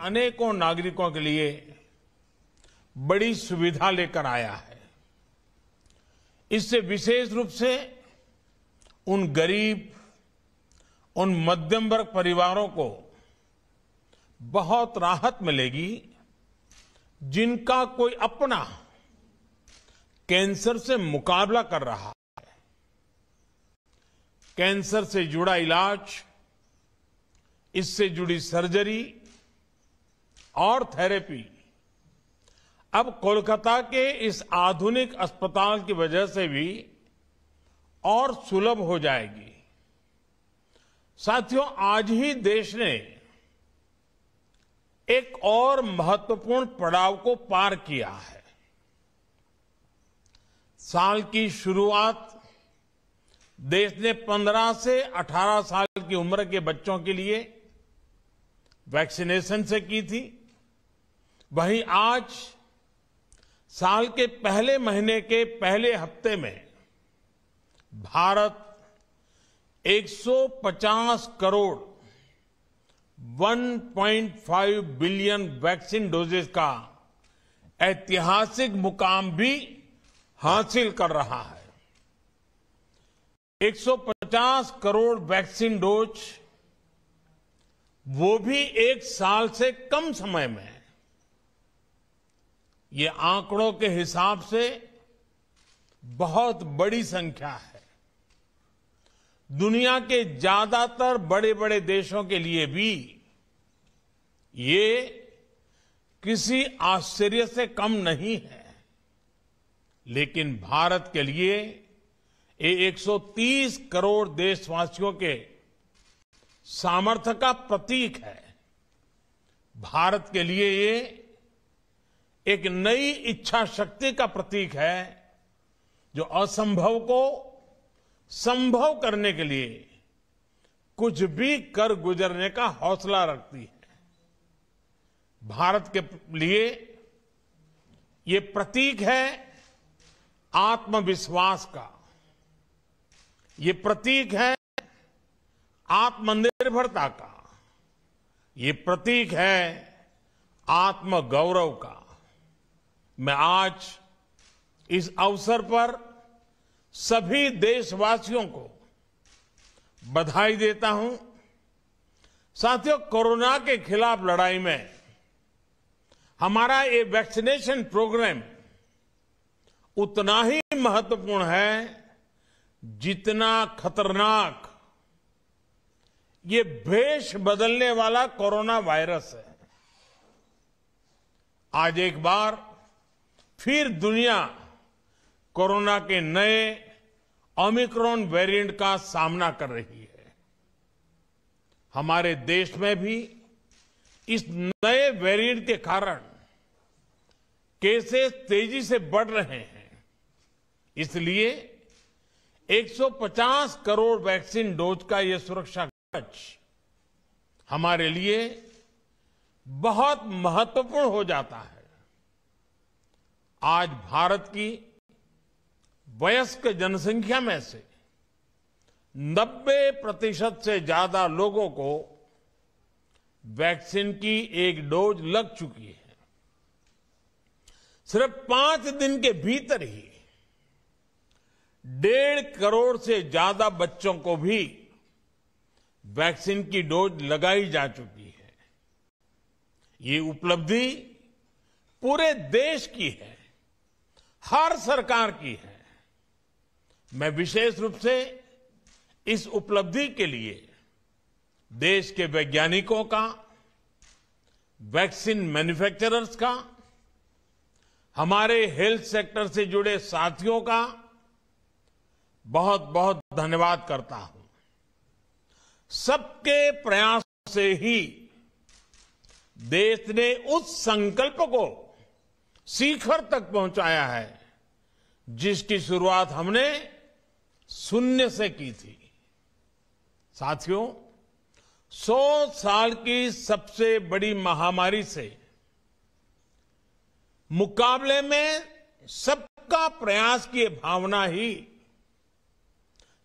अनेकों नागरिकों के लिए बड़ी सुविधा लेकर आया है। इससे विशेष रूप से उन गरीब, उन मध्यम वर्ग परिवारों को बहुत राहत मिलेगी जिनका कोई अपना कैंसर से मुकाबला कर रहा है। कैंसर से जुड़ा इलाज, इससे जुड़ी सर्जरी और थेरेपी अब कोलकाता के इस आधुनिक अस्पताल की वजह से भी और सुलभ हो जाएगी। साथियों, आज ही देश ने एक और महत्वपूर्ण पड़ाव को पार किया है। साल की शुरुआत देश ने 15 से 18 साल की उम्र के बच्चों के लिए वैक्सीनेशन से की थी। वहीं आज साल के पहले महीने के पहले हफ्ते में Bharat 150 crore 1.5 billion vaccine doses का ऐतिहासिक मुकाम भी हासिल कर रहा है। 150 करोड़ वैक्सीन डोज, वो भी एक साल से कम समय में। ये आंकड़ों के हिसाब से बहुत बड़ी संख्या है। दुनिया के ज्यादातर बड़े बड़े देशों के लिए भी ये किसी आश्चर्य से कम नहीं है, लेकिन भारत के लिए ये 130 करोड़ देशवासियों के सामर्थ्य का प्रतीक है। भारत के लिए ये एक नई इच्छा शक्ति का प्रतीक है जो असंभव को संभव करने के लिए कुछ भी कर गुजरने का हौसला रखती है। भारत के लिए ये प्रतीक है आत्मविश्वास का, ये प्रतीक है आत्मनिर्भरता का, ये प्रतीक है आत्मगौरव का। मैं आज इस अवसर पर सभी देशवासियों को बधाई देता हूं। साथियों, कोरोना के खिलाफ लड़ाई में हमारा ये वैक्सीनेशन प्रोग्राम उतना ही महत्वपूर्ण है जितना खतरनाक ये भेष बदलने वाला कोरोना वायरस है। आज एक बार फिर दुनिया कोरोना के नए ओमिक्रॉन वेरिएंट का सामना कर रही है। हमारे देश में भी इस नए वेरिएंट के कारण केसेस तेजी से बढ़ रहे हैं। इसलिए 150 करोड़ वैक्सीन डोज का यह सुरक्षा कवच हमारे लिए बहुत महत्वपूर्ण हो जाता है। आज भारत की वयस्क जनसंख्या में से 90% से ज्यादा लोगों को वैक्सीन की एक डोज लग चुकी है। सिर्फ 5 दिन के भीतर ही 1.5 करोड़ से ज्यादा बच्चों को भी वैक्सीन की डोज लगाई जा चुकी है। ये उपलब्धि पूरे देश की है, हर सरकार की है। मैं विशेष रूप से इस उपलब्धि के लिए देश के वैज्ञानिकों का, वैक्सीन मैन्युफैक्चरर्स का, हमारे हेल्थ सेक्टर से जुड़े साथियों का बहुत बहुत धन्यवाद करता हूं। सबके प्रयास से ही देश ने उस संकल्प को शिखर तक पहुंचाया है जिसकी शुरुआत हमने शून्य से की थी। साथियों, 100 साल की सबसे बड़ी महामारी से मुकाबले में सबका प्रयास की भावना ही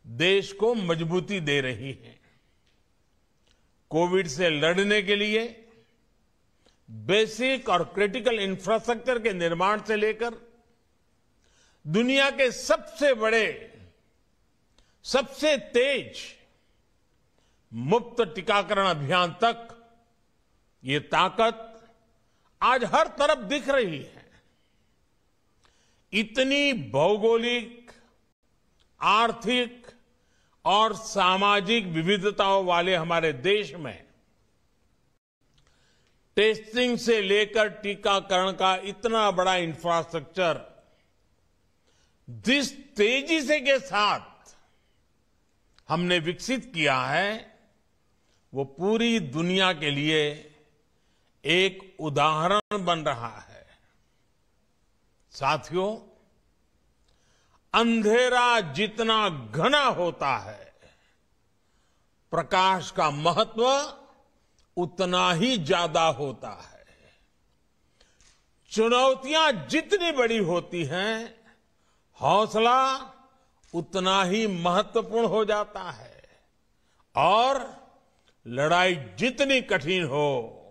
देश को मजबूती दे रही है। कोविड से लड़ने के लिए बेसिक और क्रिटिकल इंफ्रास्ट्रक्चर के निर्माण से लेकर दुनिया के सबसे बड़े, सबसे तेज मुफ्त टीकाकरण अभियान तक ये ताकत आज हर तरफ दिख रही है। इतनी भौगोलिक, आर्थिक और सामाजिक विविधताओं वाले हमारे देश में टेस्टिंग से लेकर टीकाकरण का इतना बड़ा इंफ्रास्ट्रक्चर जिस तेजी से के साथ हमने विकसित किया है, वो पूरी दुनिया के लिए एक उदाहरण बन रहा है। साथियों, अंधेरा जितना घना होता है, प्रकाश का महत्व उतना ही ज्यादा होता है। चुनौतियां जितनी बड़ी होती हैं, हौसला उतना ही महत्वपूर्ण हो जाता है और लड़ाई जितनी कठिन हो,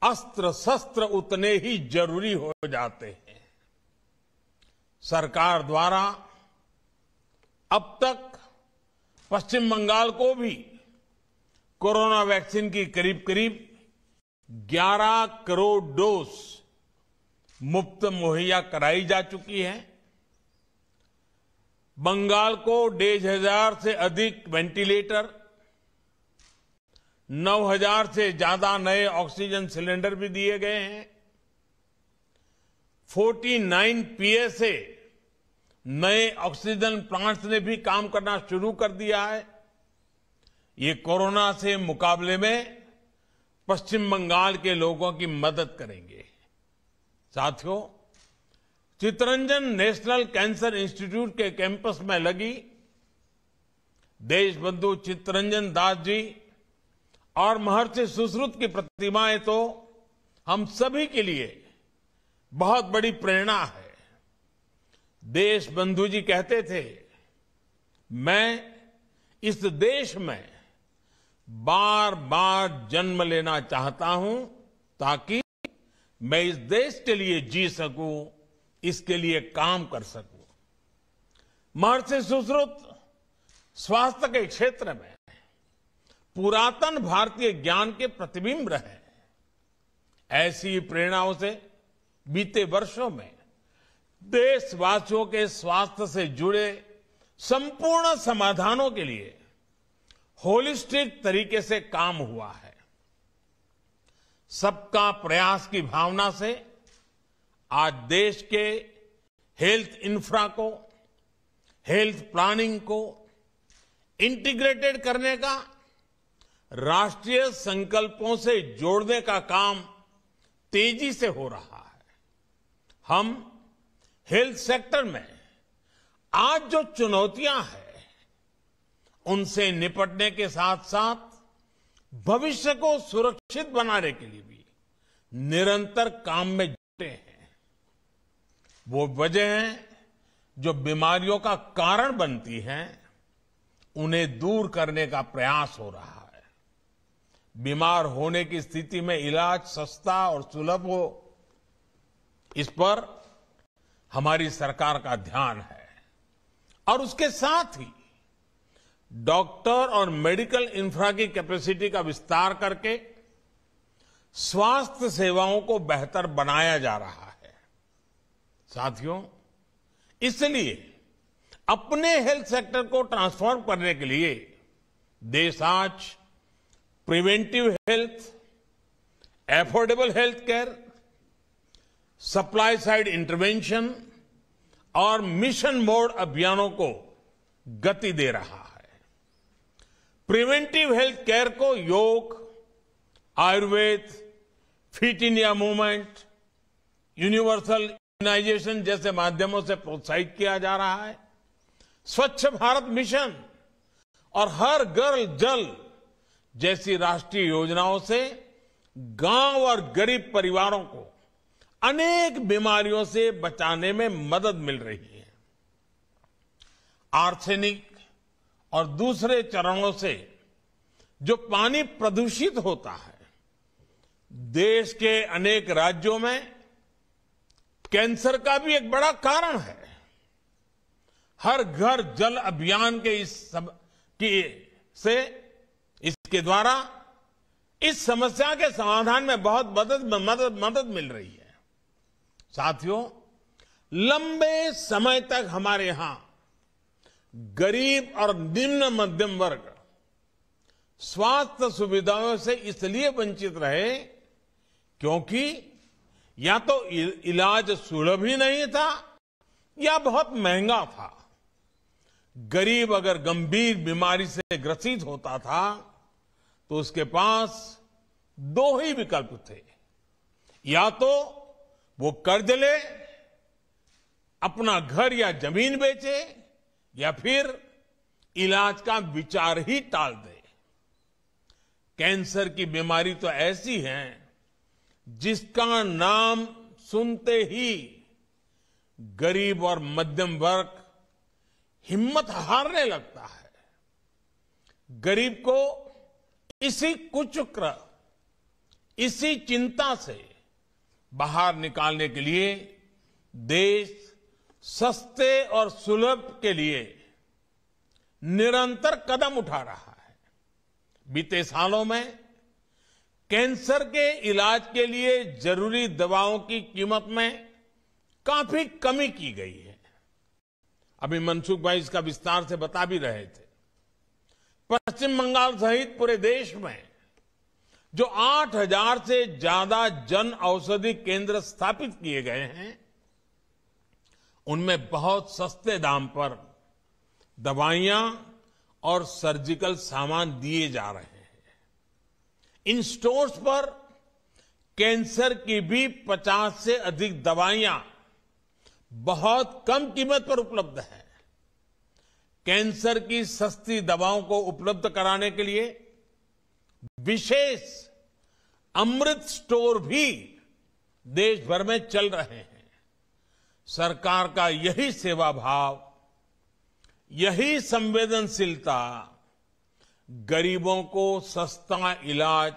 अस्त्र शस्त्र उतने ही जरूरी हो जाते हैं। सरकार द्वारा अब तक पश्चिम बंगाल को भी कोरोना वैक्सीन की करीब करीब 11 करोड़ डोज मुफ्त मुहैया कराई जा चुकी है। बंगाल को 1,500 से अधिक वेंटिलेटर, 9,000 से ज्यादा नए ऑक्सीजन सिलेंडर भी दिए गए हैं। 49 पीएसए नए ऑक्सीजन प्लांट्स ने भी काम करना शुरू कर दिया है। ये कोरोना से मुकाबले में पश्चिम बंगाल के लोगों की मदद करेंगे। साथियों, चित्तरंजन नेशनल कैंसर इंस्टीट्यूट के कैंपस में लगी देशबंधु चित्तरंजन दास जी और महर्षि सुश्रुत की प्रतिमाएं तो हम सभी के लिए बहुत बड़ी प्रेरणा है। देशबंधु जी कहते थे, मैं इस देश में बार बार जन्म लेना चाहता हूं ताकि मैं इस देश के लिए जी सकूं, इसके लिए काम कर सकूं। महर्षि सुश्रुत स्वास्थ्य के क्षेत्र में पुरातन भारतीय ज्ञान के प्रतिबिंब रहे। ऐसी प्रेरणाओं से बीते वर्षों में देशवासियों के स्वास्थ्य से जुड़े संपूर्ण समाधानों के लिए होलिस्टिक तरीके से काम हुआ है। सबका प्रयास की भावना से आज देश के हेल्थ इंफ्रा को, हेल्थ प्लानिंग को इंटीग्रेटेड करने का, राष्ट्रीय संकल्पों से जोड़ने का काम तेजी से हो रहा है। हम हेल्थ सेक्टर में आज जो चुनौतियां हैं, उनसे निपटने के साथ साथ भविष्य को सुरक्षित बनाने के लिए भी निरंतर काम में जुटे हैं। वो वजह हैं जो बीमारियों का कारण बनती हैं, उन्हें दूर करने का प्रयास हो रहा है। बीमार होने की स्थिति में इलाज सस्ता और सुलभ हो, इस पर हमारी सरकार का ध्यान है। और उसके साथ ही डॉक्टर और मेडिकल इंफ्रा की कैपेसिटी का विस्तार करके स्वास्थ्य सेवाओं को बेहतर बनाया जा रहा है। साथियों, इसलिए अपने हेल्थ सेक्टर को ट्रांसफॉर्म करने के लिए देश आज preventive health, affordable health care, supply side intervention और मिशन मोड अभियानों को गति दे रहा है। प्रिवेंटिव हेल्थ केयर को yoga, Ayurveda, fit India movement, universal immunization जैसे माध्यमों से प्रोत्साहित किया जा रहा है। स्वच्छ भारत मिशन और हर घर जल जैसी राष्ट्रीय योजनाओं से गांव और गरीब परिवारों को अनेक बीमारियों से बचाने में मदद मिल रही है। आर्सेनिक और दूसरे चरणों से जो पानी प्रदूषित होता है, देश के अनेक राज्यों में कैंसर का भी एक बड़ा कारण है। हर घर जल अभियान के इसके द्वारा इस समस्या के समाधान में बहुत मदद मिल रही है। साथियों, लंबे समय तक हमारे यहां गरीब और निम्न मध्यम वर्ग स्वास्थ्य सुविधाओं से इसलिए वंचित रहे क्योंकि या तो इलाज सुलभ ही नहीं था या बहुत महंगा था। गरीब अगर गंभीर बीमारी से ग्रसित होता था तो उसके पास दो ही विकल्प थे, या तो वो कर्ज ले, अपना घर या जमीन बेचे, या फिर इलाज का विचार ही टाल दे। कैंसर की बीमारी तो ऐसी है जिसका नाम सुनते ही गरीब और मध्यम वर्ग हिम्मत हारने लगता है। गरीब को इसी कुचक्र, इसी चिंता से बाहर निकालने के लिए देश सस्ते और सुलभ के लिए निरंतर कदम उठा रहा है। बीते सालों में कैंसर के इलाज के लिए जरूरी दवाओं की कीमत में काफी कमी की गई है। अभी मनसुख भाई इसका विस्तार से बता भी रहे थे। पश्चिम बंगाल सहित पूरे देश में जो 8,000 से ज्यादा जन औषधि केंद्र स्थापित किए गए हैं, उनमें बहुत सस्ते दाम पर दवाइयां और सर्जिकल सामान दिए जा रहे हैं। इन स्टोर्स पर कैंसर की भी 50 से अधिक दवाइयां बहुत कम कीमत पर उपलब्ध है। कैंसर की सस्ती दवाओं को उपलब्ध कराने के लिए विशेष अमृत स्टोर भी देश भर में चल रहे हैं। सरकार का यही सेवा भाव, यही संवेदनशीलता गरीबों को सस्ता इलाज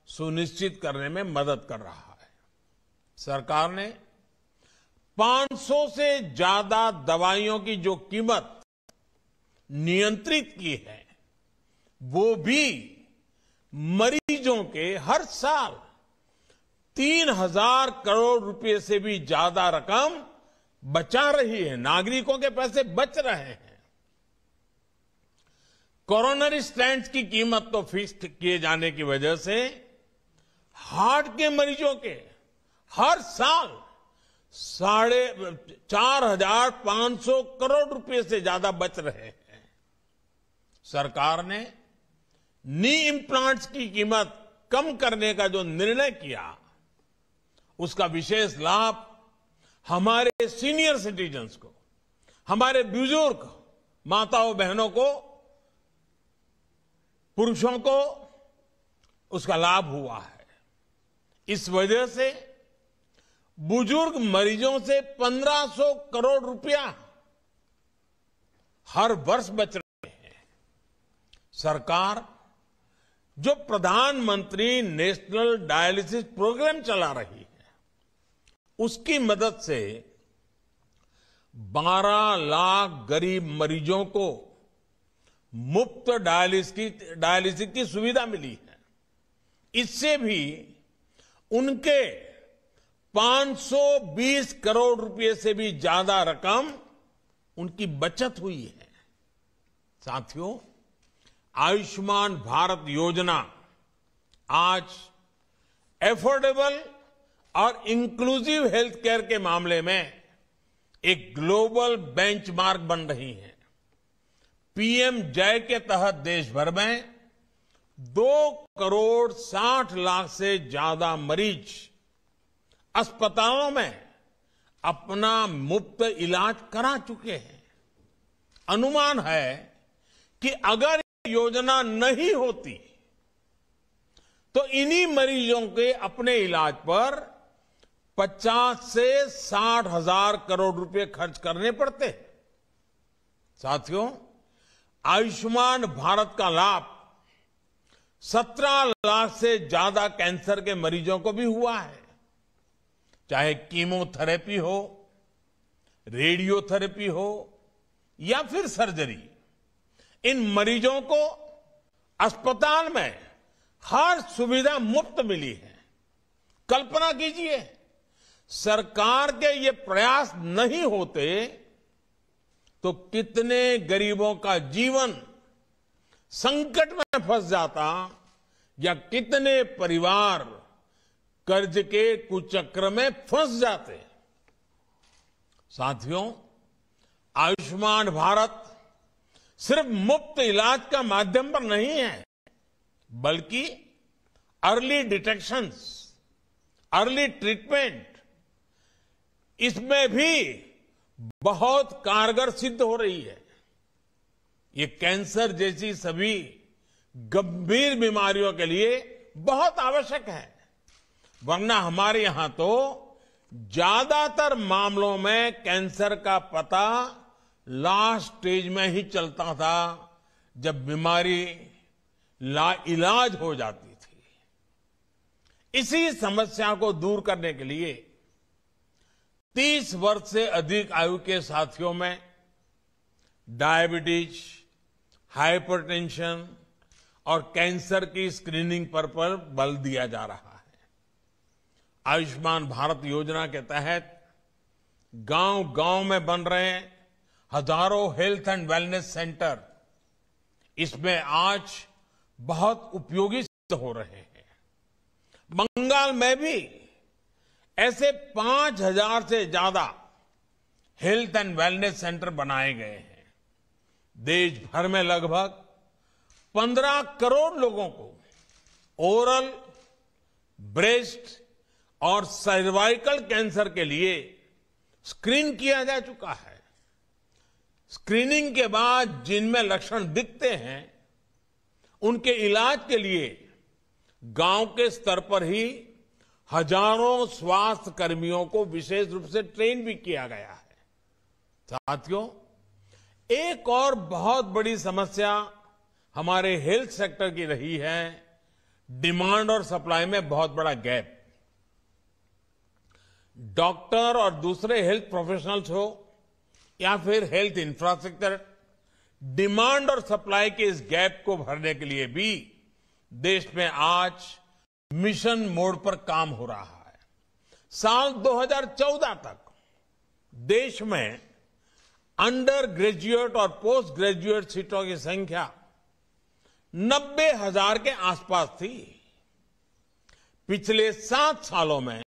सुनिश्चित करने में मदद कर रहा है। सरकार ने 500 से ज्यादा दवाइयों की जो कीमत नियंत्रित की है, वो भी मरीजों के हर साल 3,000 करोड़ रुपए से भी ज्यादा रकम बचा रही है। नागरिकों के पैसे बच रहे हैं। कोरोनरी स्टेंट्स की कीमत तो फिक्स किए जाने की वजह से हार्ट के मरीजों के हर साल 4,500 करोड़ रुपए से ज्यादा बच रहे हैं। सरकार ने नी इम्प्लांट्स की कीमत कम करने का जो निर्णय किया, उसका विशेष लाभ हमारे सीनियर सिटीजन्स को, हमारे बुजुर्ग माताओं बहनों को, पुरुषों को उसका लाभ हुआ है। इस वजह से बुजुर्ग मरीजों से 1,500 करोड़ रुपया हर वर्ष बच रहे हैं। सरकार जो प्रधानमंत्री नेशनल डायलिसिस प्रोग्राम चला रही है, उसकी मदद से 12 लाख गरीब मरीजों को मुफ्त डायलिसिस की सुविधा मिली है। इससे भी उनके 520 करोड़ रुपए से भी ज्यादा रकम उनकी बचत हुई है। साथियों, आयुष्मान भारत योजना आज एफोर्डेबल और इंक्लूसिव हेल्थ केयर के मामले में एक ग्लोबल बेंचमार्क बन रही है। पीएम जय के तहत देश भर में 2,60 लाख से ज्यादा मरीज अस्पतालों में अपना मुफ्त इलाज करा चुके हैं। अनुमान है कि अगर योजना नहीं होती तो इन्हीं मरीजों के अपने इलाज पर 50 से 60 हजार करोड़ रुपए खर्च करने पड़ते। साथियों, आयुष्मान भारत का लाभ 17 लाख से ज्यादा कैंसर के मरीजों को भी हुआ है। चाहे कीमोथेरेपी हो, रेडियोथेरेपी हो या फिर सर्जरी, इन मरीजों को अस्पताल में हर सुविधा मुफ्त मिली है। कल्पना कीजिए, सरकार के ये प्रयास नहीं होते तो कितने गरीबों का जीवन संकट में फंस जाता या कितने परिवार कर्ज के कुचक्र में फंस जाते। साथियों, आयुष्मान भारत सिर्फ मुफ्त इलाज का माध्यम पर नहीं है, बल्कि अर्ली डिटेक्शन, अर्ली ट्रीटमेंट, इसमें भी बहुत कारगर सिद्ध हो रही है। ये कैंसर जैसी सभी गंभीर बीमारियों के लिए बहुत आवश्यक है, वरना हमारे यहां तो ज्यादातर मामलों में कैंसर का पता लास्ट स्टेज में ही चलता था, जब बीमारी लाइलाज हो जाती थी। इसी समस्या को दूर करने के लिए 30 वर्ष से अधिक आयु के साथियों में डायबिटीज, हाइपरटेंशन और कैंसर की स्क्रीनिंग पर बल दिया जा रहा है। आयुष्मान भारत योजना के तहत गांव-गांव में बन रहे हजारों हेल्थ एंड वेलनेस सेंटर इसमें आज बहुत उपयोगी सिद्ध हो रहे हैं। बंगाल में भी ऐसे 5,000 से ज्यादा हेल्थ एंड वेलनेस सेंटर बनाए गए हैं। देश भर में लगभग 15 करोड़ लोगों को ओरल, ब्रेस्ट और सर्वाइकल कैंसर के लिए स्क्रीन किया जा चुका है। स्क्रीनिंग के बाद जिनमें लक्षण दिखते हैं, उनके इलाज के लिए गांव के स्तर पर ही हजारों स्वास्थ्य कर्मियों को विशेष रूप से ट्रेन भी किया गया है। साथियों, एक और बहुत बड़ी समस्या हमारे हेल्थ सेक्टर की रही है, डिमांड और सप्लाई में बहुत बड़ा गैप। डॉक्टर और दूसरे हेल्थ प्रोफेशनल्स हो या फिर हेल्थ इंफ्रास्ट्रक्चर, डिमांड और सप्लाई के इस गैप को भरने के लिए भी देश में आज मिशन मोड पर काम हो रहा है। साल 2014 तक देश में अंडर ग्रेजुएट और पोस्ट ग्रेजुएट सीटों की संख्या 90,000 के आसपास थी। पिछले 7 सालों में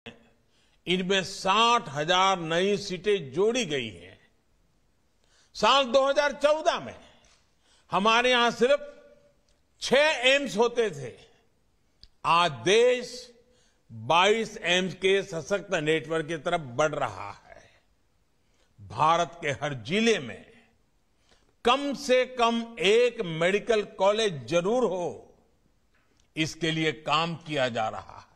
इनमें 60,000 नई सीटें जोड़ी गई हैं। साल 2014 में हमारे यहां सिर्फ 6 एम्स होते थे। आज देश 22 एम्स के सशक्त नेटवर्क की तरफ बढ़ रहा है। भारत के हर जिले में कम से कम एक मेडिकल कॉलेज जरूर हो, इसके लिए काम किया जा रहा है।